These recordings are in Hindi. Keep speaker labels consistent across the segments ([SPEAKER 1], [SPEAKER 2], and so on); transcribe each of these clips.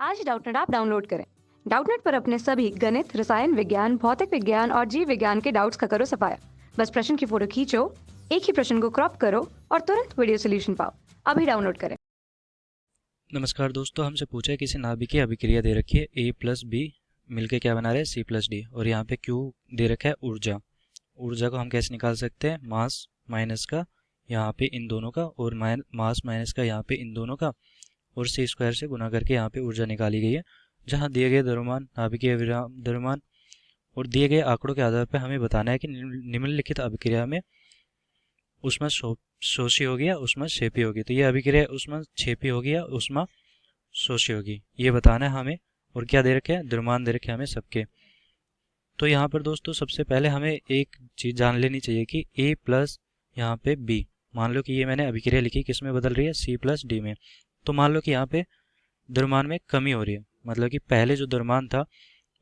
[SPEAKER 1] आज डाउटनेट ऐप डाउनलोड करें। डाउटनेट पर अपने सभी गणित, रसायन विज्ञान, भौतिक विज्ञान और जीव विज्ञान के डाउट्स का करो सफाया। बस प्रश्न की फोटो खींचो, एक ही प्रश्न को क्रॉप करो और तुरंत वीडियो सोल्यूशन पाओ। अभी डाउनलोड करें।
[SPEAKER 2] नमस्कार दोस्तों, हमसे पूछा है किसी नाभिकीय अभिक्रिया दे रखी है a प्लस बी मिलके क्या बना रहे हैं c प्लस डी, और यहाँ पे q दे रखा है ऊर्जा। ऊर्जा को हम कैसे निकाल सकते हैं? मास माइनस का यहाँ पे इन दोनों का और मास माइनस का यहाँ पे इन दोनों का और c स्क्वायर से गुना करके यहाँ पे ऊर्जा निकाली गई है। जहाँ दिए गए द्रव्यमान, नाभिकीय द्रव्यमान और दिए गए आंकड़ों के आधार पर हमें बताना है कि निम्नलिखित अभिक्रिया में ऊष्मा शोषी होगी या ऊष्मा क्षेपी होगी। तो ये अभिक्रिया ऊष्मा क्षेपी होगी या ऊष्मा शोषी होगी, ये बताना है हमें। और क्या दे रखे हैं? द्रव्यमान दे रखे हैं हमें सबके। तो यहाँ पर दोस्तों सबसे पहले हमें एक चीज जान लेनी चाहिए कि a प्लस यहाँ पे b, मान लो कि ये मैंने अभिक्रिया लिखी किस में बदल रही है? c प्लस डी में। तो मान लो कि यहाँ पे द्रव्यमान में कमी हो रही है, मतलब कि पहले जो द्रव्यमान था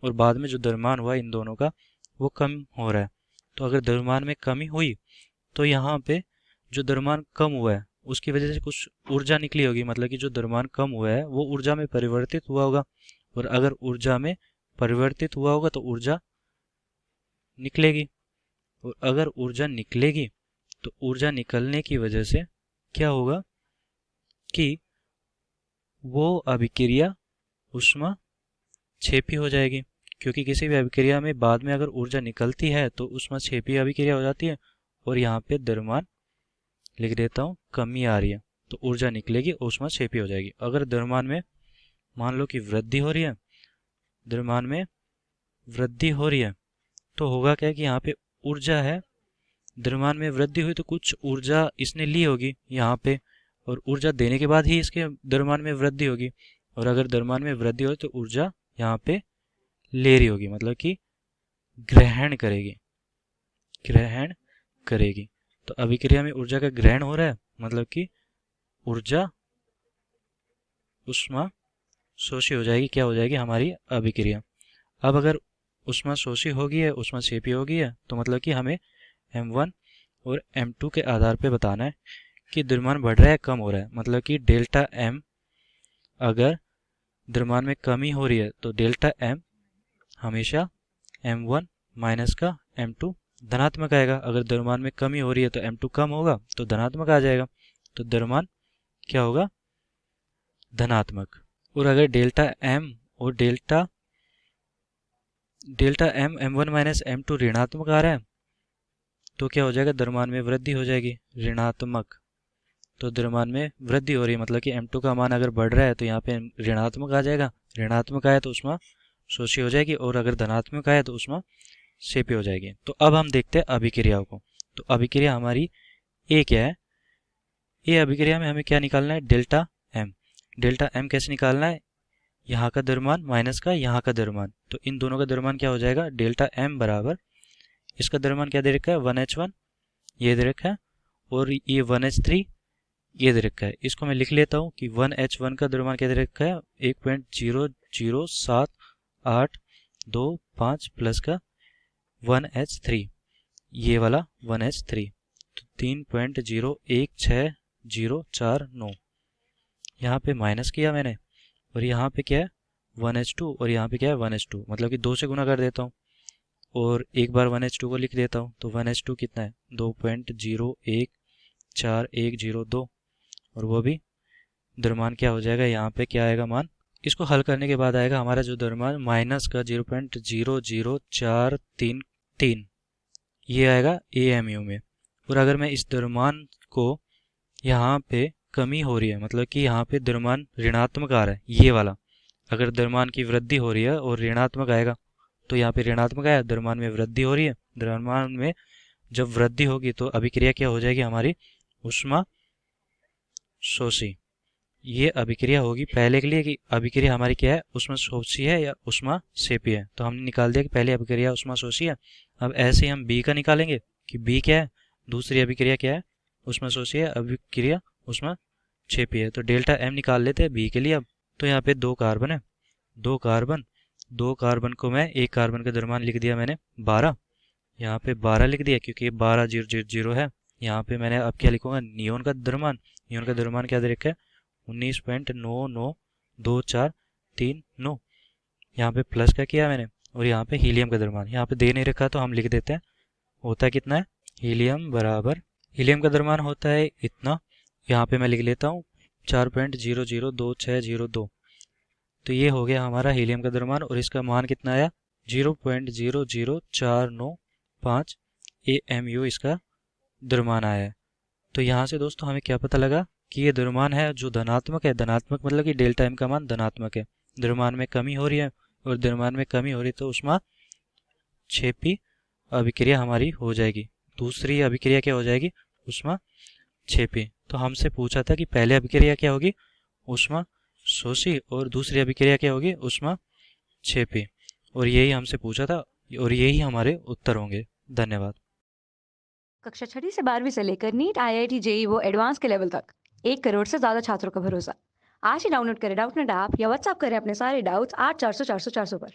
[SPEAKER 2] और बाद में जो द्रव्यमान हुआ इन दोनों का वो कम हो रहा है। तो अगर द्रव्यमान में कमी हुई तो यहाँ पे जो द्रव्यमान कम हुआ है उसकी वजह से कुछ ऊर्जा निकली होगी, मतलब कि जो द्रव्यमान कम हुआ है वो ऊर्जा में परिवर्तित हुआ होगा। और अगर ऊर्जा में परिवर्तित हुआ होगा तो ऊर्जा निकलेगी, और अगर ऊर्जा निकलेगी तो ऊर्जा निकलने की वजह से क्या होगा कि वो अभिक्रिया ऊष्मा क्षेपी हो जाएगी। क्योंकि किसी भी अभिक्रिया में बाद में अगर ऊर्जा निकलती है तो ऊष्मा क्षेपी अभिक्रिया हो जाती है। और यहाँ पे द्रव्यमान लिख देता हूँ, कमी आ रही है तो ऊर्जा निकलेगी, ऊष्मा क्षेपी हो जाएगी। अगर द्रव्यमान में मान लो कि वृद्धि हो रही है, द्रव्यमान में वृद्धि हो रही है तो होगा क्या कि यहाँ पे ऊर्जा है, द्रव्यमान में वृद्धि हुई तो कुछ ऊर्जा इसने ली होगी यहाँ पे, और ऊर्जा देने के बाद ही इसके द्रव्यमान में वृद्धि होगी। और अगर द्रव्यमान में वृद्धि हो तो ऊर्जा यहाँ पे ले रही होगी, मतलब कि ग्रहण करेगी, ग्रहण करेगी। तो अभिक्रिया में ऊर्जा का ग्रहण हो रहा है, मतलब कि ऊर्जा ऊष्मा शोषी हो जाएगी। क्या हो जाएगी? हमारी अभिक्रिया। अब अगर ऊष्मा शोषी होगी है, ऊष्मा क्षेपी होगी है, तो मतलब कि हमें m1 और m2 के आधार पे बताना है कि द्रव्यमान बढ़ रहा है कम हो रहा है। मतलब कि डेल्टा m, अगर द्रव्यमान में कमी हो रही है तो डेल्टा m हमेशा m1 माइनस का m2 धनात्मक आएगा। अगर द्रव्यमान में कमी हो रही है तो m2 कम होगा तो धनात्मक आ जाएगा। तो द्रव्यमान क्या होगा? धनात्मक। और अगर डेल्टा m और delta m m1 minus m2 ऋणात्मक आ रहा है तो क्या हो जाएगा? द्रव्यमान में वृद्धि हो जाएगी, ऋणात्मक। तो द्रव्यमान में वृद्धि हो रही है, मतलब कि m2 का मान अगर बढ़ रहा है तो यहाँ पे ऋणात्मक आ जाएगा। ऋणात्मक आया तो ऊष्मा शोषी हो जाएगी, और अगर धनात्मक आया तो ऊष्मा क्षेपी हो जाएगी। तो अब हम देखते हैं अभिक्रियाओं को। तो अभिक्रिया हमारी ए क्या है? ए अभिक्रिया में हमें क्या निकालना है? Delta M. डेल्टा एम कैसे निकालना है? यहाँ का द्रव्यमान माइनस का यहाँ का द्रव्यमान, तो इन दोनों का द्रव्यमान क्या हो जाएगा? डेल्टा एम बराबर, इसका द्रव्यमान क्या दे रखा है? 1h1 ये दे रखा है, और ये 1h3 ये दे रखा है। इसको मैं लिख लेता हूँ कि 1h1 का द्रव्यमान क्या दे रखा है? 1.00782 प्लस का 1h3, ये वाला 1h3, तो 3.016049 यहाँ पे माइनस किया मैंने, और यहाँ पे क्या है? 1h2, और यहाँ पे क्या है? 1h2, मतलब कि 2 से गुना कर देता हूँ और एक बार 1h2 को लिख देता हूँ। तो 1h2 कितना है? 2.014102, और वो भी द्रव्यमान क्या हो जाएगा? यहाँ पे क्या आएगा मान? इसको हल करने के बाद आएगा हमारा जो द्रव्यमान माइनस का 0.00433, ये आएगा AMU में। और अगर मैं इस द्रव्यमान को यहाँ पे कमी हो रही है, मतलब कि यहाँ पे द्रव्यमान ऋणात्मक आ रहा है, ये वाला, अगर द्रव्यमान की वृद्धि हो रही है और ऋणात्मक आएगा तो यहाँ पे ऋणात्मक आया, द्रव्यमान में वृद्धि हो रही है। द्रव्यमान में जब वृद्धि होगी तो अभिक्रिया क्या हो जाएगी हमारी? ऊष्मा शोषी। ये अभिक्रिया होगी पहले के लिए कि अभिक्रिया हमारी क्या है? ऊष्मा शोषी है या ऊष्मा क्षेपी है। तो हमने निकाल दिया कि पहली अभिक्रिया ऊष्मा शोषी है। अब ऐसे ही हम बी का निकालेंगे कि बी क्या है? दूसरी अभिक्रिया क्या है? ऊष्मा शोषी है, अभिक्रिया ऊष्मा क्षेपी है। तो डेल्टा एम निकाल लेते हैं बी के लिए। अब तो यहाँ पे 2 कार्बन है, 2 कार्बन को मैं, एक कार्बन का द्रव्यमान लिख दिया मैंने 12, यहाँ पे 12 लिख दिया क्योंकि 12 0 0 0 है। यहाँ पे मैंने अब क्या लिखूंगा? नियोन का द्रव्यमान। नियोन का द्रव्यमान क्या दे रखा है? 19.9924 3 9। यहाँ पे प्लस का किया मैंने और यहाँ पे हीलियम का द्रव्यमान यहाँ पे दे नहीं रखा तो हम लिख देते हैं। होता कितना है, हीलियम का द्रव्यमान होता है इतना। यहाँ पे मैं लिख लेता हूँ 4.002602। तो ये हो गया हमारा हीलियम का द्रव्यमान और इसका मान कितना आया 0.00495 AMU इसका द्रव्यमान आया है। तो यहाँ से दोस्तों हमें क्या पता लगा कि ये द्रव्यमान है जो धनात्मक है। धनात्मक मतलब कि डेल्टा एम का मान धनात्मक है। द्रव्यमान में कमी हो रही है और द्रव्यमान में कमी हो रही तो ऊष्मा क्षेपी अभिक्रिया हमारी हो जाएगी। दूसरी अभिक्रिया क्या हो जाएगी, ऊष्मा क्षेपी। तो हमसे पूछा था कि पहले अभिक्रिया क्या होगी, ऊष्मा शोषी, और दूसरी अभिक्रिया क्या होगी, ऊष्मा क्षेपी। और यही हमसे पूछा था और यही हमारे उत्तर होंगे। धन्यवाद।
[SPEAKER 1] कक्षा 6वीं से 12वीं से लेकर नीट, IIT, JEE वो एडवांस के लेवल तक 1 करोड़ से ज़्यादा छात्रों का भरोसा। आज ही डाउनलोड करें डाउटनेट ऐप या व्हाट्सएप करें अपने सारे डाउट्स 8400 400 400 पर।